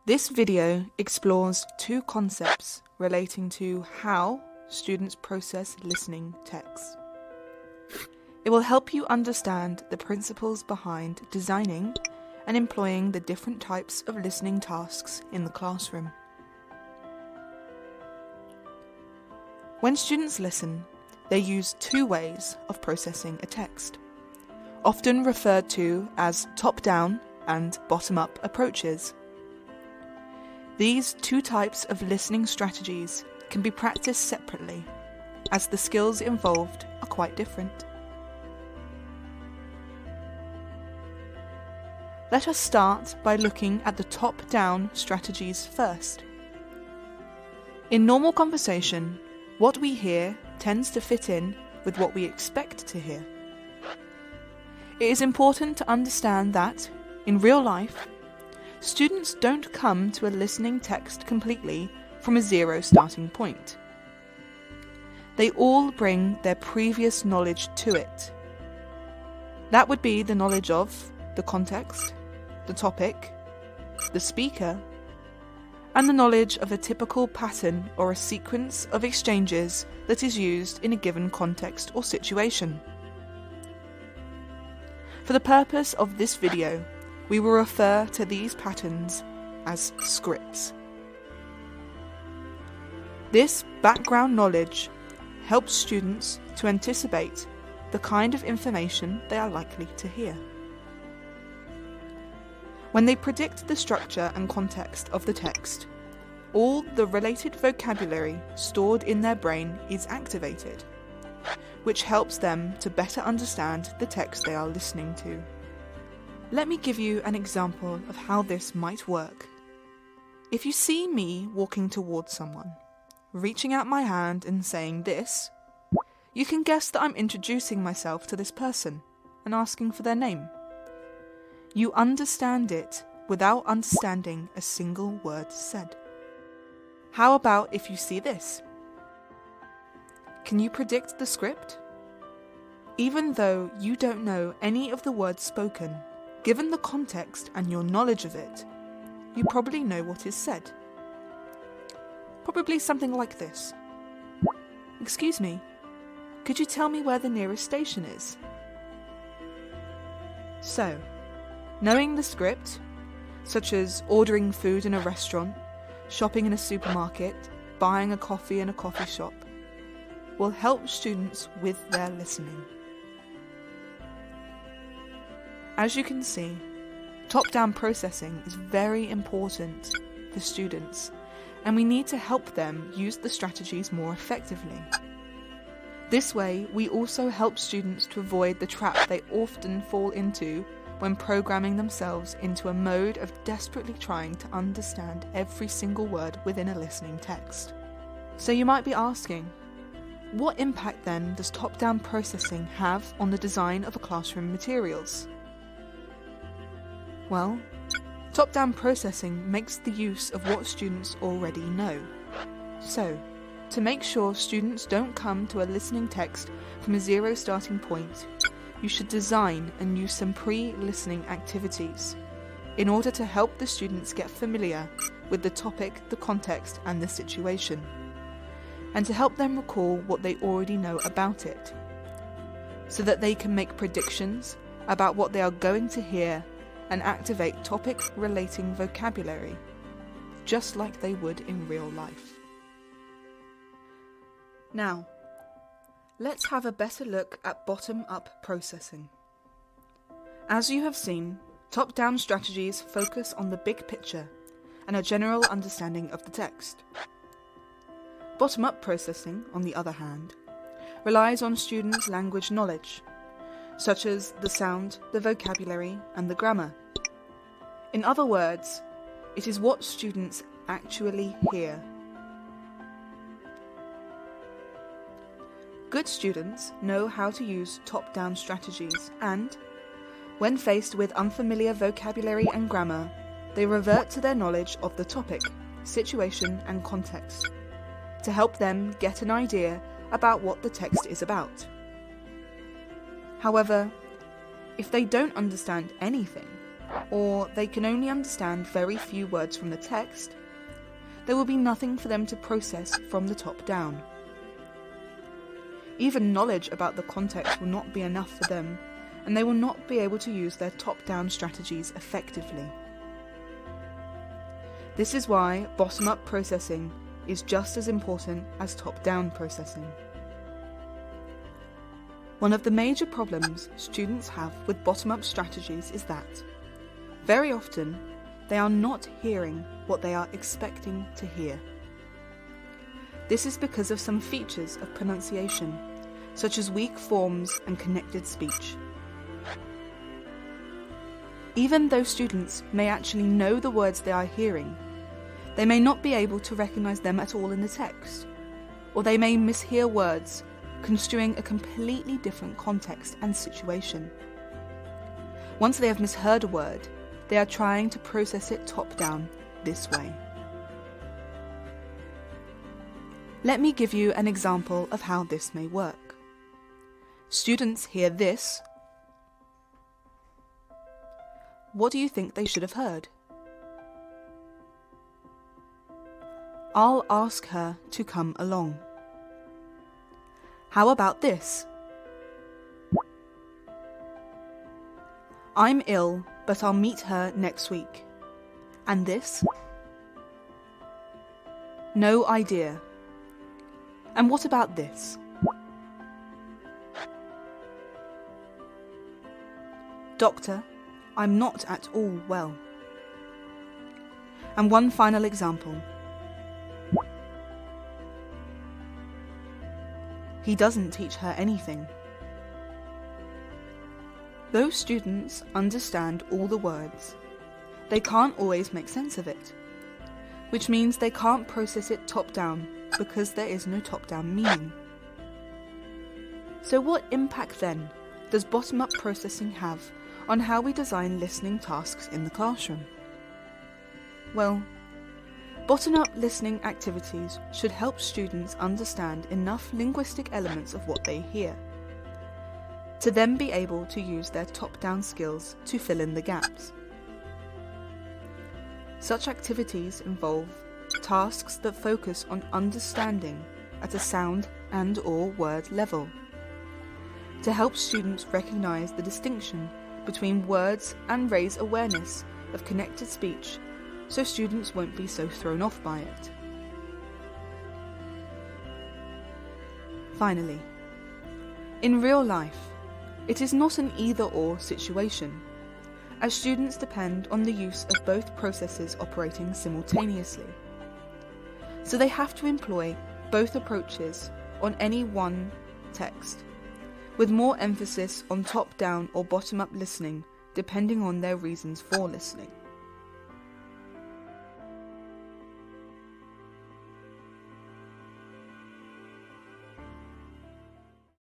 This video explores two concepts relating to how students process listening text. It will help you understand the principles behind designing and employing the different types of listening tasks in the classroom. When students listen, they use two ways of processing a text, often referred to as top-down and bottom-up approaches. These two types of listening strategies can be practiced separately, as the skills involved are quite different. Let us start by looking at the top-down strategies first. In normal conversation, what we hear tends to fit in with what we expect to hear. It is important to understand that, in real life, students don't come to a listening text completely from a zero starting point. They all bring their previous knowledge to it. That would be the knowledge of the context, the topic, the speaker, and the knowledge of a typical pattern or a sequence of exchanges that is used in a given context or situation. For the purpose of this video, we will refer to these patterns as scripts. This background knowledge helps students to anticipate the kind of information they are likely to hear. When they predict the structure and context of the text, all the related vocabulary stored in their brain is activated, which helps them to better understand the text they are listening to. Let me give you an example of how this might work. If you see me walking towards someone, reaching out my hand and saying this, you can guess that I'm introducing myself to this person and asking for their name. You understand it without understanding a single word said. How about if you see this? Can you predict the script? Even though you don't know any of the words spoken, given the context and your knowledge of it, you probably know what is said. Probably something like this. Excuse me, could you tell me where the nearest station is? So, knowing the script, such as ordering food in a restaurant, shopping in a supermarket, buying a coffee in a coffee shop, will help students with their listening. As you can see, top-down processing is very important for students, and we need to help them use the strategies more effectively. This way, we also help students to avoid the trap they often fall into when programming themselves into a mode of desperately trying to understand every single word within a listening text. So you might be asking, what impact then does top-down processing have on the design of a classroom materials? Well, top-down processing makes the use of what students already know. So, to make sure students don't come to a listening text from a zero starting point, you should design and use some pre-listening activities in order to help the students get familiar with the topic, the context, and the situation, and to help them recall what they already know about it, so that they can make predictions about what they are going to hear and activate topic-relating vocabulary, just like they would in real life. Now, let's have a better look at bottom-up processing. As you have seen, top-down strategies focus on the big picture and a general understanding of the text. Bottom-up processing, on the other hand, relies on students' language knowledge, such as the sound, the vocabulary, and the grammar. In other words, it is what students actually hear. Good students know how to use top-down strategies and, when faced with unfamiliar vocabulary and grammar, they revert to their knowledge of the topic, situation, and context to help them get an idea about what the text is about. However, if they don't understand anything, or they can only understand very few words from the text, there will be nothing for them to process from the top down. Even knowledge about the context will not be enough for them, and they will not be able to use their top-down strategies effectively. This is why bottom-up processing is just as important as top-down processing. One of the major problems students have with bottom-up strategies is that, very often, they are not hearing what they are expecting to hear. This is because of some features of pronunciation, such as weak forms and connected speech. Even though students may actually know the words they are hearing, they may not be able to recognize them at all in the text, or they may mishear words, construing a completely different context and situation. Once they have misheard a word, they are trying to process it top-down this way. Let me give you an example of how this may work. Students hear this. What do you think they should have heard? I'll ask her to come along. How about this? I'm ill, but I'll meet her next week. And this? No idea. And what about this? Doctor, I'm not at all well. And one final example. He doesn't teach her anything. Though students understand all the words, they can't always make sense of it, which means they can't process it top-down because there is no top-down meaning. So what impact then does bottom-up processing have on how we design listening tasks in the classroom? Well, bottom-up listening activities should help students understand enough linguistic elements of what they hear, to then be able to use their top-down skills to fill in the gaps. Such activities involve tasks that focus on understanding at a sound and/or word level, to help students recognize the distinction between words and raise awareness of connected speech so students won't be so thrown off by it. Finally, in real life, it is not an either-or situation, as students depend on the use of both processes operating simultaneously. So they have to employ both approaches on any one text, with more emphasis on top-down or bottom-up listening depending on their reasons for listening.